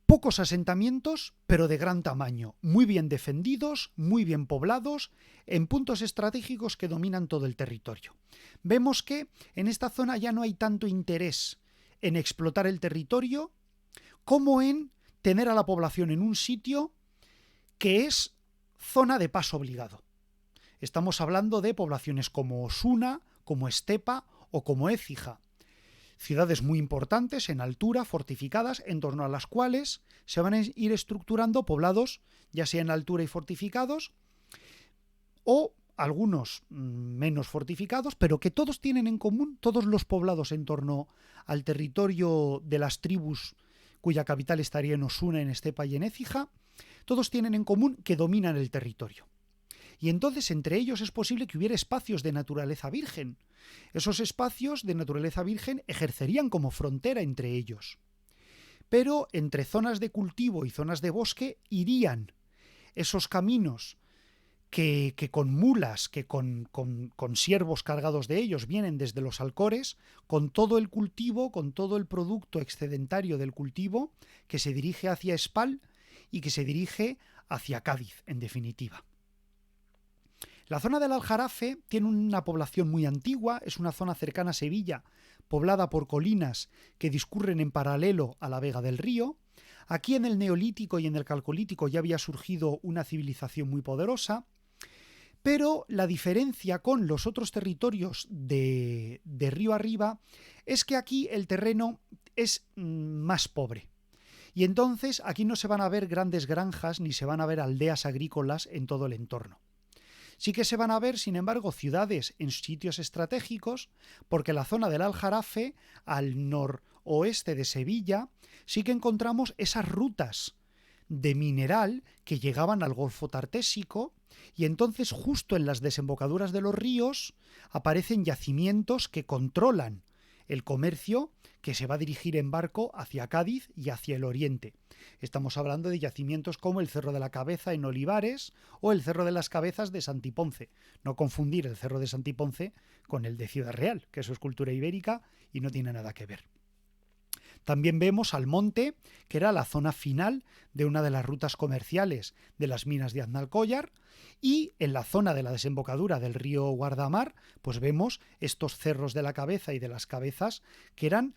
pocos asentamientos, pero de gran tamaño, muy bien defendidos, muy bien poblados, en puntos estratégicos que dominan todo el territorio. Vemos que en esta zona ya no hay tanto interés en explotar el territorio como en tener a la población en un sitio que es zona de paso obligado. Estamos hablando de poblaciones como Osuna, como Estepa o como Écija. Ciudades muy importantes en altura, fortificadas, en torno a las cuales se van a ir estructurando poblados, ya sea en altura y fortificados, o algunos menos fortificados, pero que todos tienen en común, todos los poblados en torno al territorio de las tribus cuya capital estaría en Osuna, en Estepa y en Écija, todos tienen en común que dominan el territorio. Y entonces entre ellos es posible que hubiera espacios de naturaleza virgen. Esos espacios de naturaleza virgen ejercerían como frontera entre ellos. Pero entre zonas de cultivo y zonas de bosque irían esos caminos que con mulas, que con siervos cargados de ellos vienen desde los Alcores, con todo el cultivo, con todo el producto excedentario del cultivo que se dirige hacia Espal y que se dirige hacia Cádiz, en definitiva. La zona del Aljarafe tiene una población muy antigua, es una zona cercana a Sevilla, poblada por colinas que discurren en paralelo a la vega del río. Aquí en el Neolítico y en el Calcolítico ya había surgido una civilización muy poderosa, pero la diferencia con los otros territorios de río arriba es que aquí el terreno es más pobre. Y entonces aquí no se van a ver grandes granjas ni se van a ver aldeas agrícolas en todo el entorno. Sí que se van a ver, sin embargo, ciudades en sitios estratégicos, porque la zona del Aljarafe, al noroeste de Sevilla, sí que encontramos esas rutas de mineral que llegaban al Golfo Tartésico, y entonces justo en las desembocaduras de los ríos aparecen yacimientos que controlan el comercio que se va a dirigir en barco hacia Cádiz y hacia el oriente. Estamos hablando de yacimientos como el Cerro de la Cabeza en Olivares o el Cerro de las Cabezas de Santiponce. No confundir el Cerro de Santiponce con el de Ciudad Real, que eso es cultura ibérica y no tiene nada que ver. También vemos Almonte, que era la zona final de una de las rutas comerciales de las minas de Aznalcóllar, y en la zona de la desembocadura del río Guardamar, pues vemos estos cerros de la Cabeza y de las Cabezas, que eran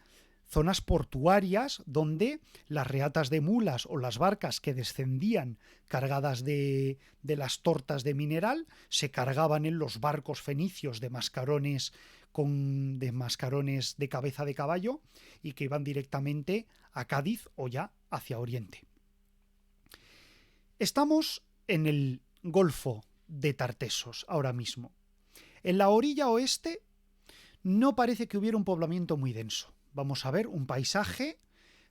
zonas portuarias donde las reatas de mulas o las barcas que descendían cargadas de las tortas de mineral se cargaban en los barcos fenicios de mascarones de cabeza de caballo y que iban directamente a Cádiz o ya hacia Oriente. Estamos en el Golfo de Tartesos ahora mismo. En la orilla oeste no parece que hubiera un poblamiento muy denso. Vamos a ver un paisaje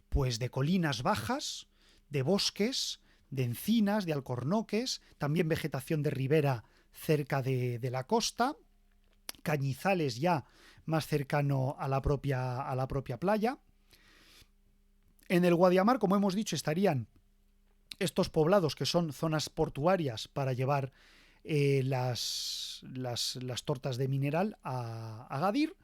pues de colinas bajas, de bosques, de encinas, de alcornoques, también vegetación de ribera cerca de la costa, cañizales ya más cercano a la propia playa. En el Guadiamar, como hemos dicho, estarían estos poblados que son zonas portuarias para llevar las tortas de mineral a Gadir.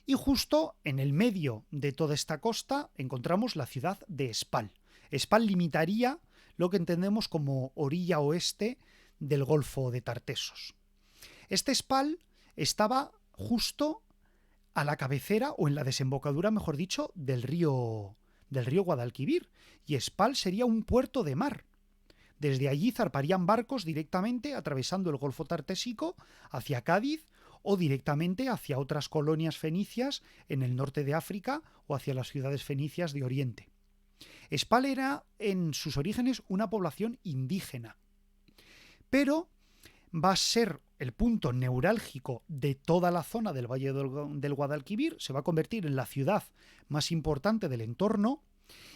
Y justo en el medio de toda esta costa encontramos la ciudad de Espal. Espal limitaría lo que entendemos como orilla oeste del Golfo de Tartesos. Este Espal estaba justo a la cabecera o en la desembocadura, mejor dicho, del río del río Guadalquivir, y Spal sería un puerto de mar. Desde allí zarparían barcos directamente atravesando el Golfo Tartésico hacia Cádiz o directamente hacia otras colonias fenicias en el norte de África o hacia las ciudades fenicias de Oriente. Spal era en sus orígenes una población indígena, pero va a ser el punto neurálgico de toda la zona del Valle del Guadalquivir, se va a convertir en la ciudad más importante del entorno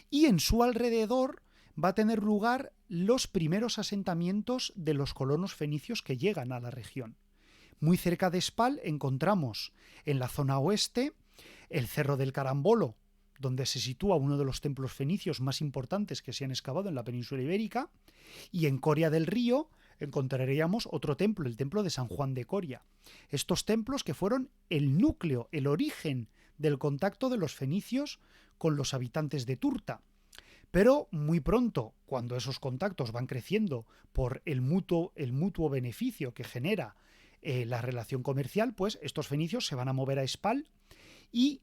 y en su alrededor va a tener lugar los primeros asentamientos de los colonos fenicios que llegan a la región. Muy cerca de Spal encontramos en la zona oeste el Cerro del Carambolo, donde se sitúa uno de los templos fenicios más importantes que se han excavado en la península ibérica, y en Coria del Río encontraríamos otro templo, el templo de San Juan de Coria. Estos templos que fueron el núcleo, el origen del contacto de los fenicios con los habitantes de Turta. Pero muy pronto, cuando esos contactos van creciendo por el mutuo beneficio que genera la relación comercial, pues estos fenicios se van a mover a Spal y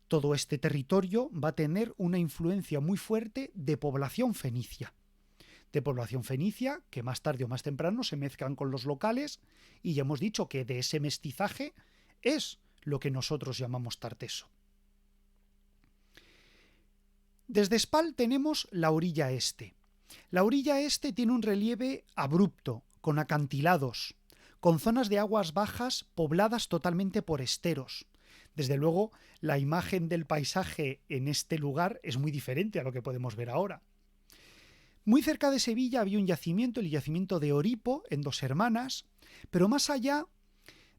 todo este territorio va a tener una influencia muy fuerte de población fenicia. De población fenicia que más tarde o más temprano se mezclan con los locales, y ya hemos dicho que de ese mestizaje es lo que nosotros llamamos Tarteso. Desde Spal tenemos la orilla este. La orilla este tiene un relieve abrupto, con acantilados, con zonas de aguas bajas pobladas totalmente por esteros. Desde luego, la imagen del paisaje en este lugar es muy diferente a lo que podemos ver ahora. Muy cerca de Sevilla había un yacimiento, el yacimiento de Oripo, en Dos Hermanas, pero más allá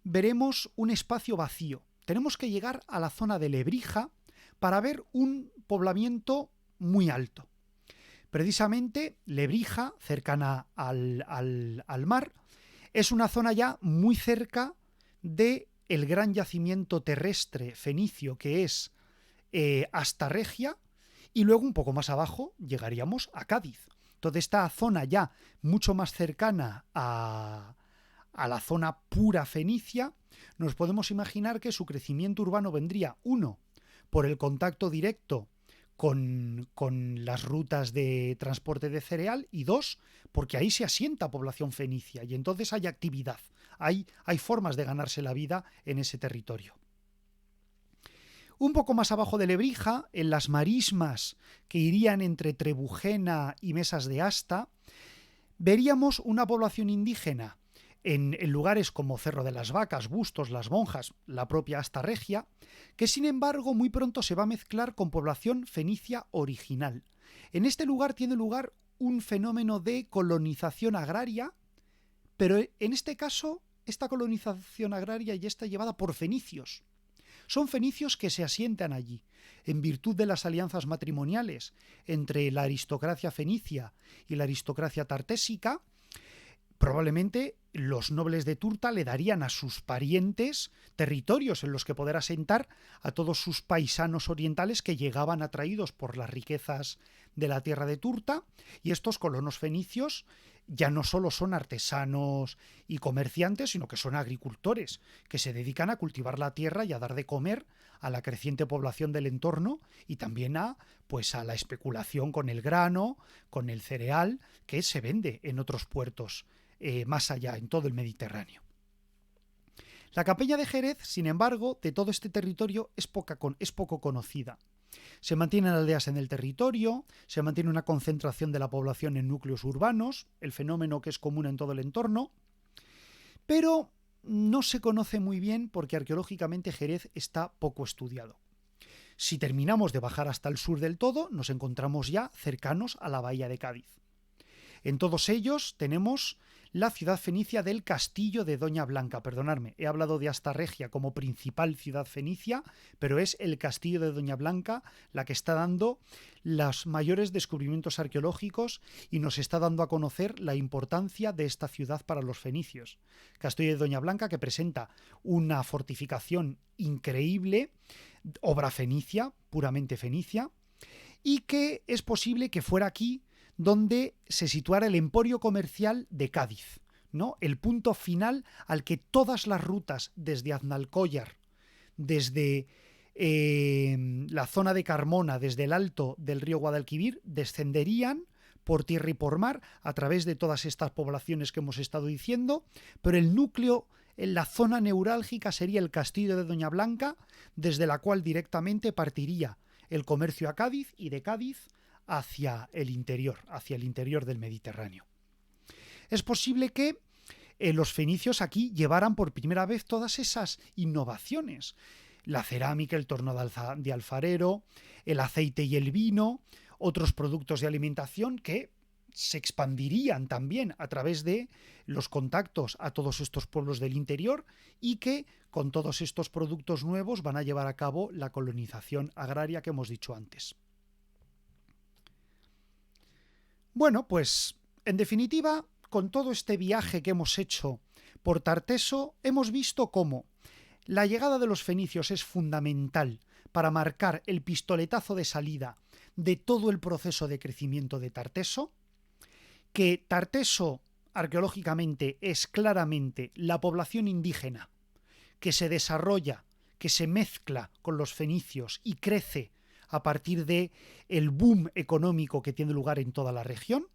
veremos un espacio vacío. Tenemos que llegar a la zona de Lebrija para ver un poblamiento muy alto. Precisamente Lebrija, cercana al mar, es una zona ya muy cerca de el gran yacimiento terrestre fenicio que es Astaregia, y luego un poco más abajo llegaríamos a Cádiz. Toda esta zona ya mucho más cercana a la zona pura fenicia, nos podemos imaginar que su crecimiento urbano vendría, uno, por el contacto directo con las rutas de transporte de cereal, y dos, porque ahí se asienta población fenicia y entonces hay actividad, hay formas de ganarse la vida en ese territorio. Un poco más abajo de Lebrija, en las marismas que irían entre Trebujena y Mesas de Asta, veríamos una población indígena en lugares como Cerro de las Vacas, Bustos, Las Monjas, la propia Astaregia, que sin embargo muy pronto se va a mezclar con población fenicia original. En este lugar tiene lugar un fenómeno de colonización agraria, pero en este caso esta colonización agraria ya está llevada por fenicios. Son fenicios que se asientan allí, en virtud de las alianzas matrimoniales entre la aristocracia fenicia y la aristocracia tartésica. Probablemente los nobles de Turta le darían a sus parientes territorios en los que poder asentar a todos sus paisanos orientales que llegaban atraídos por las riquezas de la tierra de Turta, y estos colonos fenicios ya no solo son artesanos y comerciantes, sino que son agricultores, que se dedican a cultivar la tierra y a dar de comer a la creciente población del entorno, y también a la especulación con el grano, con el cereal, que se vende en otros puertos más allá, en todo el Mediterráneo. La Campiña de Jerez, sin embargo, de todo este territorio es poco conocida. Se mantienen aldeas en el territorio, se mantiene una concentración de la población en núcleos urbanos, el fenómeno que es común en todo el entorno, pero no se conoce muy bien porque arqueológicamente Jerez está poco estudiado. Si terminamos de bajar hasta el sur del todo, nos encontramos ya cercanos a la bahía de Cádiz. En todos ellos tenemos la ciudad fenicia del Castillo de Doña Blanca. Perdonadme, he hablado de Astaregia como principal ciudad fenicia, pero es el Castillo de Doña Blanca la que está dando los mayores descubrimientos arqueológicos y nos está dando a conocer la importancia de esta ciudad para los fenicios. Castillo de Doña Blanca, que presenta una fortificación increíble, obra fenicia, puramente fenicia, y que es posible que fuera aquí donde se situara el emporio comercial de Cádiz, ¿no? El punto final al que todas las rutas desde Aznalcóllar, desde la zona de Carmona desde el alto del río Guadalquivir descenderían por tierra y por mar a través de todas estas poblaciones que hemos estado diciendo, pero el núcleo, en la zona neurálgica, sería el castillo de Doña Blanca, desde la cual directamente partiría el comercio a Cádiz y de Cádiz hacia el interior del Mediterráneo. Es posible que los fenicios aquí llevaran por primera vez todas esas innovaciones. La cerámica, el torno de alfarero, el aceite y el vino, otros productos de alimentación que se expandirían también a través de los contactos a todos estos pueblos del interior y que con todos estos productos nuevos van a llevar a cabo la colonización agraria que hemos dicho antes. Bueno, pues en definitiva, con todo este viaje que hemos hecho por Tarteso, hemos visto cómo la llegada de los fenicios es fundamental para marcar el pistoletazo de salida de todo el proceso de crecimiento de Tarteso, que Tarteso arqueológicamente es claramente la población indígena que se desarrolla, que se mezcla con los fenicios y crece a partir de el boom económico que tiene lugar en toda la región,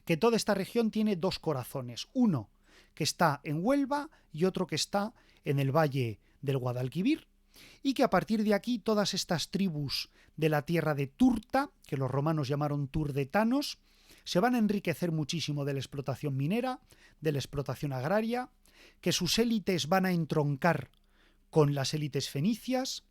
que toda esta región tiene dos corazones, uno que está en Huelva y otro que está en el valle del Guadalquivir, y que a partir de aquí todas estas tribus de la tierra de Turta, que los romanos llamaron turdetanos, se van a enriquecer muchísimo de la explotación minera, de la explotación agraria, que sus élites van a entroncar con las élites fenicias,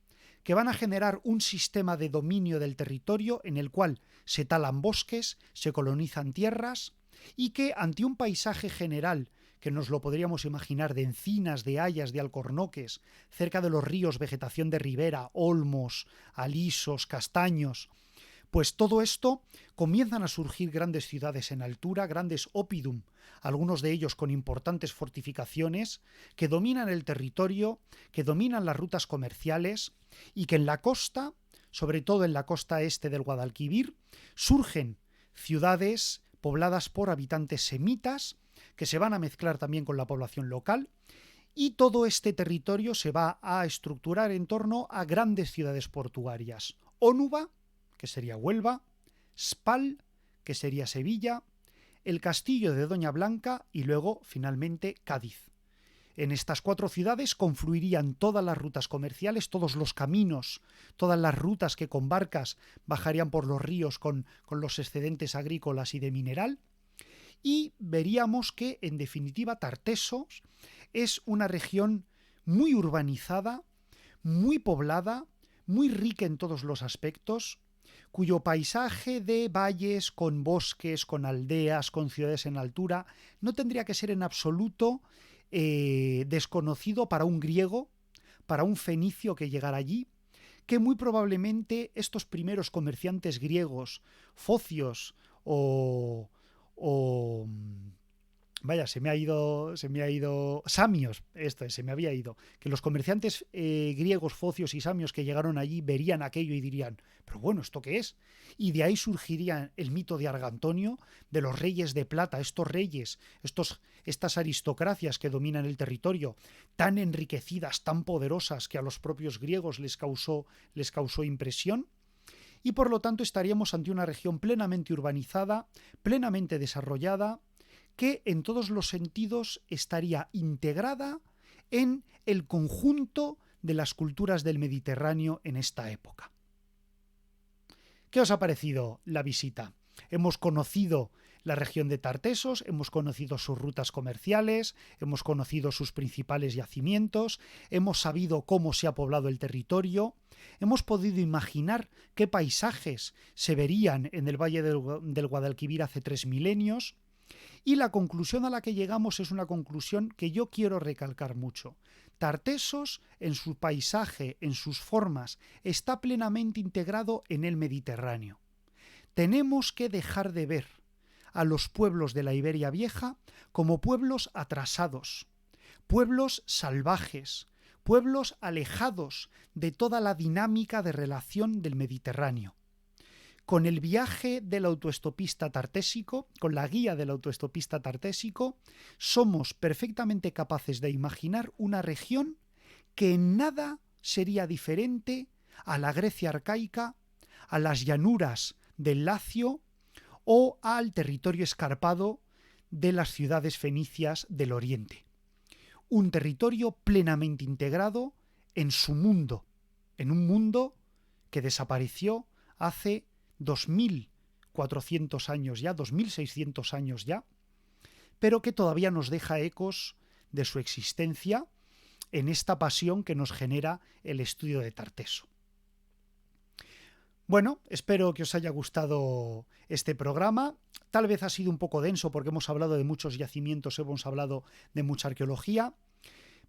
que van a generar un sistema de dominio del territorio en el cual se talan bosques, se colonizan tierras, y que ante un paisaje general que nos lo podríamos imaginar de encinas, de hayas, de alcornoques, cerca de los ríos, vegetación de ribera, olmos, alisos, castaños, pues todo esto comienzan a surgir grandes ciudades en altura, grandes oppidum, algunos de ellos con importantes fortificaciones, que dominan el territorio, que dominan las rutas comerciales y que en la costa, sobre todo en la costa este del Guadalquivir, surgen ciudades pobladas por habitantes semitas, que se van a mezclar también con la población local, y todo este territorio se va a estructurar en torno a grandes ciudades portuarias. Ónuba, que sería Huelva, Spal, que sería Sevilla, el castillo de Doña Blanca y luego, finalmente, Cádiz. En estas cuatro ciudades confluirían todas las rutas comerciales, todos los caminos, todas las rutas que con barcas bajarían por los ríos con los excedentes agrícolas y de mineral, y veríamos que, en definitiva, Tartesos es una región muy urbanizada, muy poblada, muy rica en todos los aspectos, cuyo paisaje de valles con bosques, con aldeas, con ciudades en altura, no tendría que ser en absoluto desconocido para un griego, para un fenicio que llegara allí, que muy probablemente estos primeros comerciantes griegos, focios vaya, se me ha ido, samios, se me había ido, que los comerciantes griegos, focios y samios que llegaron allí verían aquello y dirían, pero bueno, ¿esto qué es? Y de ahí surgiría el mito de Argantonio, de los reyes de plata, estos reyes, estas aristocracias que dominan el territorio, tan enriquecidas, tan poderosas, que a los propios griegos les causó impresión. Y por lo tanto estaríamos ante una región plenamente urbanizada, plenamente desarrollada, que en todos los sentidos estaría integrada en el conjunto de las culturas del Mediterráneo en esta época. ¿Qué os ha parecido la visita? Hemos conocido la región de Tartesos, hemos conocido sus rutas comerciales, hemos conocido sus principales yacimientos, hemos sabido cómo se ha poblado el territorio, hemos podido imaginar qué paisajes se verían en el Valle del Guadalquivir hace 3 milenios, y la conclusión a la que llegamos es una conclusión que yo quiero recalcar mucho. Tartesos, en su paisaje, en sus formas, está plenamente integrado en el Mediterráneo. Tenemos que dejar de ver a los pueblos de la Iberia Vieja como pueblos atrasados, pueblos salvajes, pueblos alejados de toda la dinámica de relación del Mediterráneo. Con el viaje del autoestopista tartésico, con la guía del autoestopista tartésico, somos perfectamente capaces de imaginar una región que en nada sería diferente a la Grecia arcaica, a las llanuras del Lacio o al territorio escarpado de las ciudades fenicias del Oriente. Un territorio plenamente integrado en su mundo, en un mundo que desapareció hace 2400 años ya, 2600 años ya, pero que todavía nos deja ecos de su existencia en esta pasión que nos genera el estudio de Tarteso. Bueno, espero que os haya gustado este programa. Tal vez ha sido un poco denso porque hemos hablado de muchos yacimientos, hemos hablado de mucha arqueología,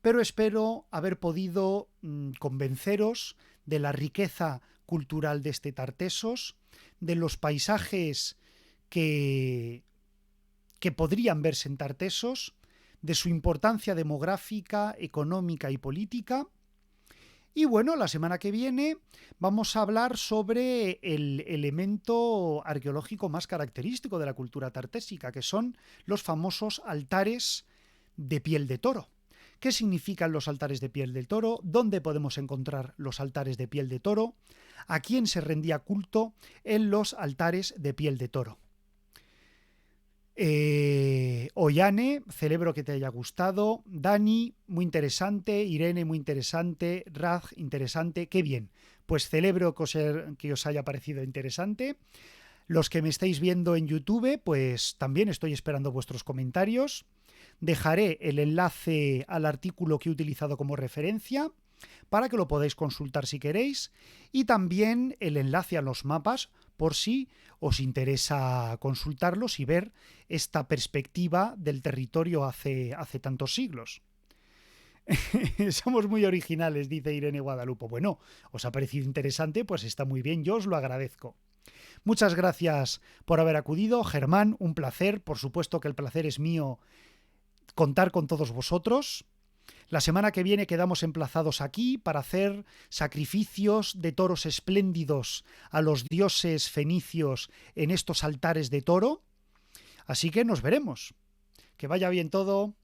pero espero haber podido convenceros de la riqueza cultural de este Tartesos, de los paisajes que podrían verse en Tartesos, de su importancia demográfica, económica y política. Y bueno, la semana que viene vamos a hablar sobre el elemento arqueológico más característico de la cultura tartésica, que son los famosos altares de piel de toro. ¿Qué significan los altares de piel del toro? ¿Dónde podemos encontrar los altares de piel de toro? ¿A quién se rendía culto en los altares de piel de toro? Ollane, celebro que te haya gustado. Dani, muy interesante. Irene, muy interesante. Raj, interesante. Qué bien. Pues celebro que os haya parecido interesante. Los que me estáis viendo en YouTube, pues también estoy esperando vuestros comentarios. Dejaré el enlace al artículo que he utilizado como referencia para que lo podáis consultar si queréis, y también el enlace a los mapas por si os interesa consultarlos y ver esta perspectiva del territorio hace tantos siglos. Somos muy originales, dice Irene Guadalupe. Bueno, ¿os ha parecido interesante? Pues está muy bien, yo os lo agradezco. Muchas gracias por haber acudido. Germán, un placer. Por supuesto que el placer es mío contar con todos vosotros. La semana que viene quedamos emplazados aquí para hacer sacrificios de toros espléndidos a los dioses fenicios en estos altares de toro. Así que nos veremos. Que vaya bien todo.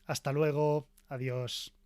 Hasta luego. Adiós.